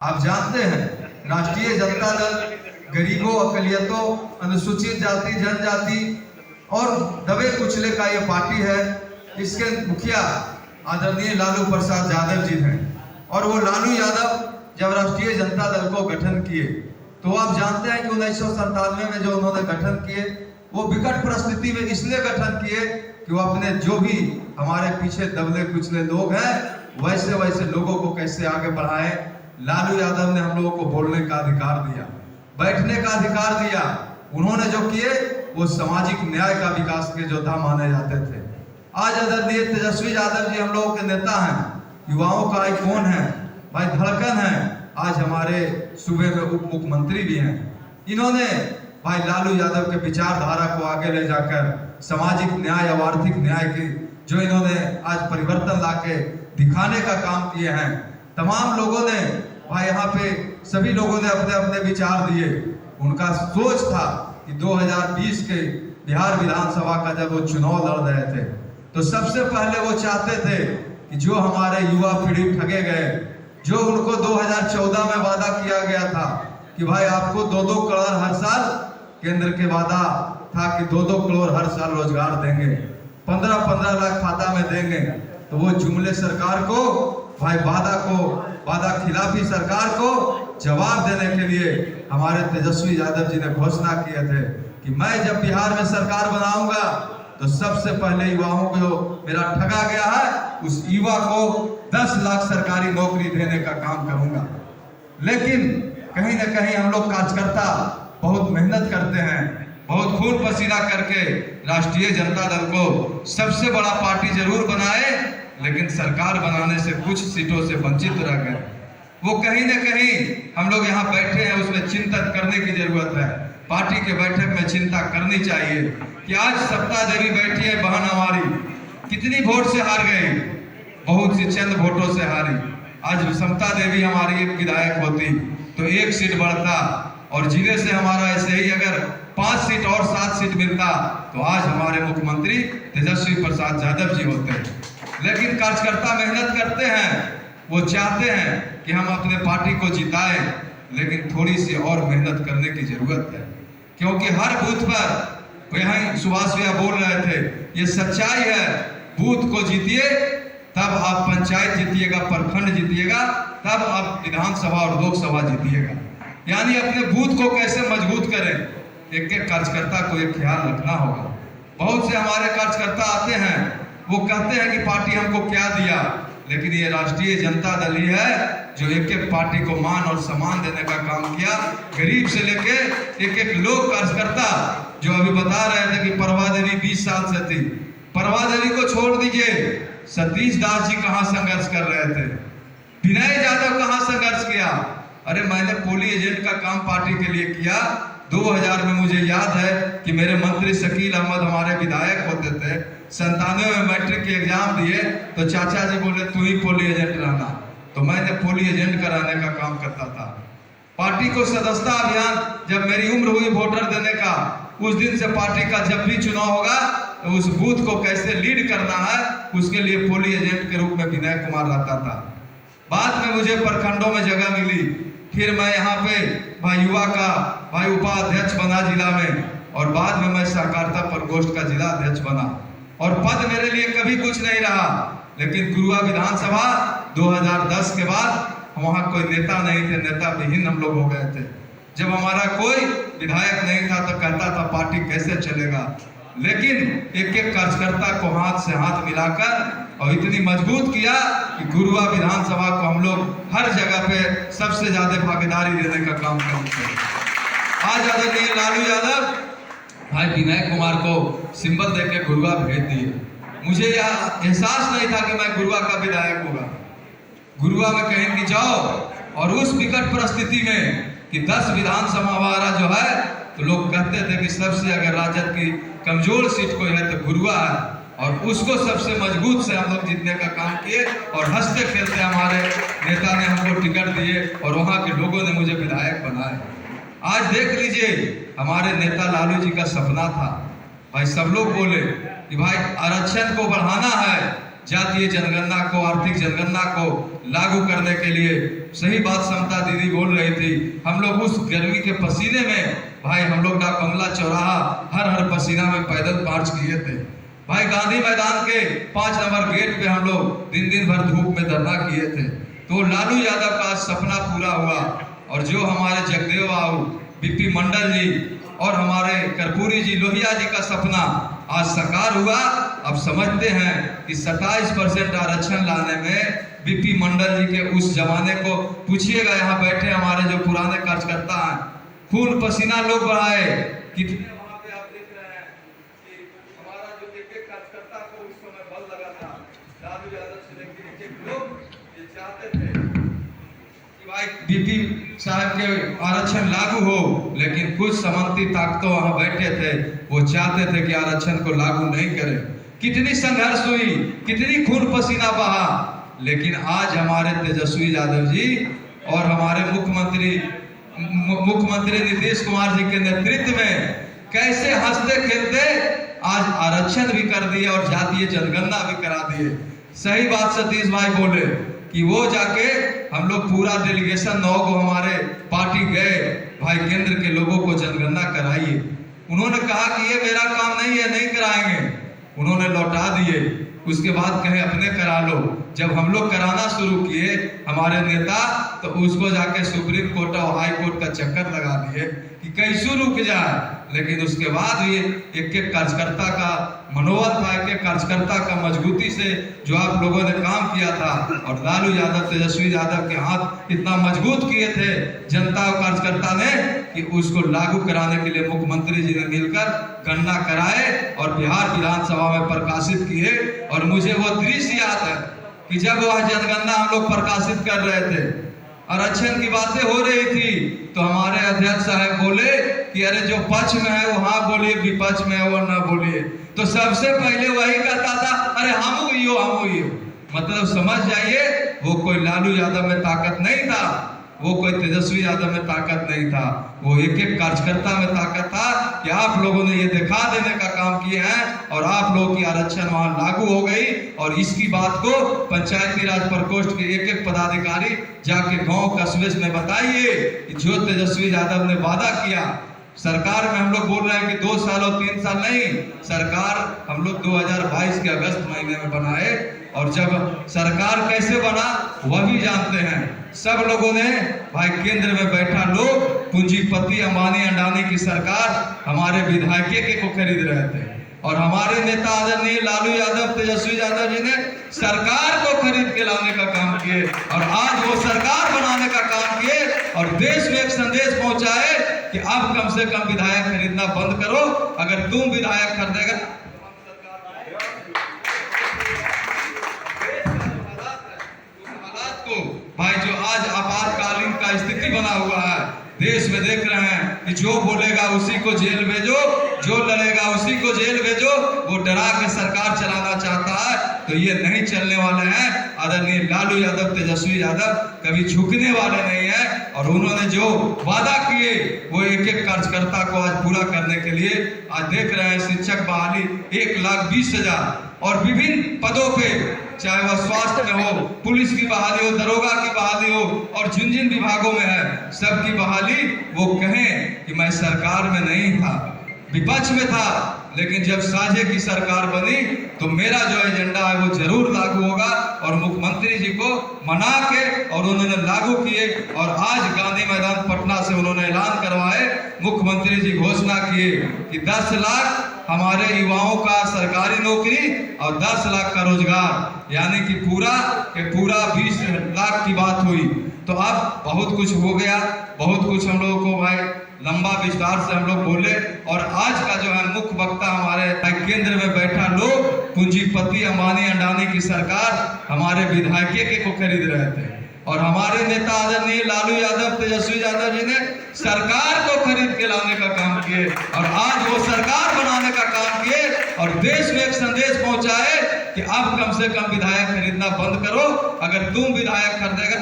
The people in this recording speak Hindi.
आप जानते हैं राष्ट्रीय जनता दल गरीबों, अकलियतों, अनुसूचित जाति, जनजाति और दबे कुचले का ये पार्टी है। इसके मुखिया आदरणीय लालू प्रसाद यादव जी हैं और वो लालू यादव जब राष्ट्रीय जनता दल को गठन किए तो आप जानते हैं कि 1997 में जो उन्होंने गठन किए वो विकट परिस्थिति में इसलिए गठन किए कि वो अपने जो भी हमारे पीछे दबले कुचले लोग हैं वैसे वैसे लोगों को कैसे आगे बढ़ाएं। लालू यादव ने हम लोगों को बोलने का अधिकार दिया, बैठने का अधिकार दिया। उन्होंने जो किए वो सामाजिक न्याय का विकास के योद्धा माने जाते थे। आज आदरणीय तेजस्वी यादव जी हम लोगों के नेता हैं, युवाओं का आइकॉन है, भाई धड़कन है, आज हमारे सूबे में उप मुख्यमंत्री भी हैं। इन्होंने भाई लालू यादव के विचारधारा को आगे ले जाकर सामाजिक न्याय और आर्थिक न्याय की जो इन्होंने आज परिवर्तन लाके दिखाने का काम किए हैं। तमाम लोगों ने भाई यहाँ पे सभी लोगों ने अपने अपने विचार दिए। उनका सोच था कि 2020 के बिहार विधानसभा का जब वो चुनाव लड़ रहे थे तो सबसे पहले वो चाहते थे कि जो हमारे युवा पीढ़ी ठगे गए, जो उनको 2014 में वादा किया गया था कि भाई आपको 2-2 करोड़ हर साल, केंद्र के वादा था कि 2-2 करोड़ हर साल रोजगार देंगे, 15-15 लाख खाता में देंगे। तो वो जुमले सरकार को भाई वादा खिलाफी सरकार को जवाब देने के लिए हमारे तेजस्वी यादव जी ने घोषणा किए थे कि मैं जब बिहार में सरकार बनाऊंगा तो सबसे पहले युवाओं को जो मेरा ठगा गया है उस युवा को 10 लाख सरकारी नौकरी देने का काम करूंगा। लेकिन कहीं ना कहीं हम लोग कार्यकर्ता बहुत मेहनत करते हैं, बहुत खून पसीना करके राष्ट्रीय जनता दल को सबसे बड़ा पार्टी जरूर बनाए, लेकिन सरकार बनाने से कुछ सीटों से वंचित रह गए। वो कहीं ना कहीं हम लोग यहाँ बैठे हैं, उसमें चिंतन करने की जरूरत है। पार्टी के बैठक में चिंता करनी चाहिए कि आज सप्ता देवी बैठी है बहन हमारी, कितनी वोट से हार गई, बहुत सी चंद वोटों से हारी। आज समता देवी हमारी एक विधायक होती तो 1 सीट बढ़ता और जिले से हमारा ऐसे ही अगर 5 सीट और 7 सीट मिलता तो आज हमारे मुख्यमंत्री तेजस्वी प्रसाद यादव जी होते। लेकिन कार्यकर्ता मेहनत करते हैं, वो चाहते हैं कि हम अपने पार्टी को जिताएं, लेकिन थोड़ी सी और मेहनत करने की जरूरत है। क्योंकि हर बूथ पर यहाँ सुभाष भैया बोल रहे थे, ये सच्चाई है, बूथ को जीतिए तब आप पंचायत जीतिएगा, प्रखंड जीतिएगा, तब आप विधानसभा और लोकसभा जीतिएगा। यानी अपने बूथ को कैसे मजबूत करें, एक एक कार्यकर्ता को एक ख्याल रखना होगा। बहुत से हमारे कार्यकर्ता आते हैं, वो कहते हैं कि पार्टी हमको क्या दिया, लेकिन ये राष्ट्रीय जनता दल ही है जो एक एक पार्टी को मान और सम्मान देने का काम किया। गरीब से लेके एक एक लोग कार्यकर्ता जो अभी बता रहे थे कि परवा देवी 20 साल से थी, परवा देवी को छोड़ दीजिए, सतीश दास जी कहाँ संघर्ष कर रहे थे, विनय यादव कहाँ संघर्ष किया। अरे मैंने पोली एजेंट का काम पार्टी के लिए किया। 2000 में मुझे याद है कि मेरे मंत्री शकील अहमद हमारे विधायक होते थे, 97 में मैट्रिक के एग्जाम दिए तो चाचा जी बोले तू ही पोली एजेंट रहना, तो मैंने पोली एजेंट कराने का काम करता था। पार्टी को सदस्यता अभियान जब मेरी उम्र हुई वोटर देने का, उस दिन से पार्टी का जब भी चुनाव होगा तो उस बूथ को कैसे लीड करना है उसके लिए पोली एजेंट के रूप में विनय कुमार रहता था। बाद में मुझे प्रखंडों में जगह मिली, फिर मैं यहाँ पे भाई युवा का भाई उपाध्यक्ष बना जिला में, और बाद में मैं सहकारिता प्रकोष्ठ का जिला अध्यक्ष बना। और पद मेरे लिए कभी कुछ नहीं रहा, लेकिन गुरुआ विधानसभा 2010 के बाद वहाँ कोई नेता नहीं थे, नेता विहीन हम लोग हो गए थे। जब हमारा कोई विधायक नहीं था तो कहता था पार्टी कैसे चलेगा, लेकिन एक एक कार्यकर्ता को हाथ से हाथ मिलाकर और इतनी मजबूत किया कि गुरुआ विधानसभा को हम लोग हर जगह पे सबसे ज्यादा भागीदारी देने का काम करते हैं। आज आदरणीय लालू यादव भाई विनय कुमार को सिंबल देके गुरुआ भेज दिए। मुझे यह एहसास नहीं था कि मैं गुरुआ का विधायक होगा। गुरुआ में कहीं की जाओ और उस विकट परिस्थिति में कि 10 विधानसभा हमारा जो है तो लोग कहते थे कि सबसे अगर राजद की कमजोर सीट कोई है तो गुरुआ है, और उसको सबसे मजबूत से हम लोग जीतने का काम किए और हंसते खेलते हमारे नेता ने हमको टिकट दिए और वहाँ के लोगों ने मुझे विधायक बनाए। आज देख लीजिए हमारे नेता लालू जी का सपना था, भाई सब लोग बोले कि भाई आरक्षण को बढ़ाना है, जातीय जनगणना को, आर्थिक जनगणना को लागू करने के लिए। सही बात समता दीदी बोल रही थी। हम लोग उस गर्मी के पसीने में भाई हम लोग डाक बंगला चौराहा हर पसीना में पैदल मार्च किए थे। भाई गांधी मैदान के 5 नंबर गेट पे हम लोग दिन भर धूप में धरना किए थे। तो लालू यादव का सपना पूरा हुआ और जो हमारे जगदेव बाबू, बीपी मंडल जी और हमारे कर्पूरी जी, लोहिया जी का सपना आज साकार हुआ। अब समझते हैं कि 27% आरक्षण लाने में बीपी मंडल जी के उस जमाने को पूछिएगा, यहाँ बैठे हमारे जो पुराने कार्यकर्ता हैं, खून पसीना लोग बढ़ाए कितने वहां पे आप देख रहे हैं कि हमारा जो एक कार्यकर्ता को उस समय बल लगा था, लालू यादव से लेकर एक लोग ये चाहते थे कि भाई बीपी साहब के आरक्षण लागू हो, लेकिन कुछ समंती ताकतों वहां बैठे थे, वो चाहते थे कि आरक्षण को लागू नहीं करें। कितनी संघर्ष हुई, कितनी खून पसीना बहा, लेकिन आज हमारे तेजस्वी यादव जी और हमारे मुख्यमंत्री नीतीश कुमार जी के नेतृत्व में कैसे हंसते खेलते आज आरक्षण भी कर दिए और जातीय जनगणना भी करा दिए। सही बात सतीश भाई बोले कि वो जाके हम लोग पूरा डेलीगेशन 9 को हमारे पार्टी गए, भाई केंद्र के लोगों को जनगणना कराइए। उन्होंने कहा कि ये मेरा काम नहीं है, नहीं कराएंगे, उन्होंने लौटा दिए। उसके बाद कहे अपने करा लो। जब हम लोग कराना शुरू किए हमारे नेता, तो उसको जाके सुप्रीम कोर्ट और हाई कोर्ट का चक्कर लगा दिए कि कैसे रुक जाए। लेकिन उसके बाद ये एक कार्यकर्ता का मनोबल था, एक कार्यकर्ता का मजबूती से जो आप लोगों ने काम किया था, और लालू यादव, तेजस्वी यादव के हाथ इतना मजबूत किए थे जनता और कार्यकर्ता ने कि उसको लागू कराने के लिए मुख्यमंत्री जी ने मिलकर गणना कराए और बिहार विधानसभा में प्रकाशित किए। और मुझे वो दृश्य याद है कि जब वह जनगणना हम लोग प्रकाशित कर रहे थे, आरक्षण की बातें हो रही थी, तो हमारे अध्यक्ष साहब बोले कि अरे जो पक्ष में है वो हाँ बोलिए, विपक्ष में है वो ना बोलिए। तो सबसे पहले वही कहता था अरे हम हुई हो। मतलब समझ जाइए, वो कोई लालू यादव में ताकत नहीं था, वो कोई तेजस्वी यादव में ताकत नहीं था, वो एक कार्यकर्ता में ताकत था कि आप लोगों ने ये दिखा देने का काम किया है और आप लोगों की आरक्षण वहां लागू हो गई। और इसकी बात को पंचायती राज प्रकोष्ठ के एक पदाधिकारी जाके गांव कस्बे में बताइए कि जो तेजस्वी यादव ने वादा किया। सरकार में हम लोग बोल रहे हैं कि 2 साल और 3 साल नहीं, सरकार हम लोग 2022 के अगस्त महीने में बनाए, और जब सरकार कैसे बना वह भी जानते हैं सब लोगों ने। भाई केंद्र में बैठा लोग पूंजीपति अंबानी अडानी की सरकार हमारे विधायक को खरीद रहे थे, और हमारे नेता आदरणीय लालू यादव, तेजस्वी यादव जी ने सरकार को खरीद के लाने का काम किए, और आज वो सरकार बनाने का काम किए और देश में एक संदेश पहुंचाए कि अब कम से कम विधायक खरीदना बंद करो। अगर तुम विधायक खरीदेगा भाई, जो आज आपातकालीन का स्थिति बना हुआ है देश में, देख रहे हैं कि जो बोलेगा उसी को जेल भेजो, जो लड़ेगा उसी को जेल भेजो, वो डरा के सरकार चलाना चाहता है। तो ये नहीं चलने वाले हैं। आदरणीय लालू यादव, तेजस्वी यादव कभी झुकने वाले नहीं है, और उन्होंने जो वादा किए वो एक कार्यकर्ता को आज पूरा करने के लिए आज देख रहे हैं शिक्षक बहाली 1,20,000 और विभिन्न पदों पे, चाहे वह स्वास्थ्य में हो, पुलिस की बहाली हो, दरोगा की बहाली हो, और जिन जिन विभागों में है सबकी बहाली। वो कहें कि मैं सरकार में नहीं था, विपक्ष में था, लेकिन जब साझे की सरकार बनी तो मेरा जो एजेंडा है वो जरूर लागू होगा। और मुख्यमंत्री जी को मना के और उन्होंने लागू किए, और आज गांधी मैदान पटना से उन्होंने ऐलान करवाए, मुख्यमंत्री जी घोषणा किए कि 10 लाख हमारे युवाओं का सरकारी नौकरी और 10 लाख का रोजगार, यानी कि पूरा 20 लाख की बात हुई। तो अब बहुत कुछ हो गया, बहुत कुछ हम लोगों को भाई लंबा विस्तार से हम लोग बोले। और आज का जो है मुख्य वक्ता हमारे केंद्र में बैठा लोग पूंजीपति अंबानी अडानी की सरकार हमारे विधायक को खरीद रहे थे, और हमारे नेता आदरणीय लालू यादव, तेजस्वी यादव जी ने सरकार को खरीद के लाने का काम किए, और आज वो सरकार बनाने का काम किए, और देश में एक संदेश पहुंचाए कि अब कम से कम विधायक खरीदना बंद करो। अगर तुम विधायक खरीदेगा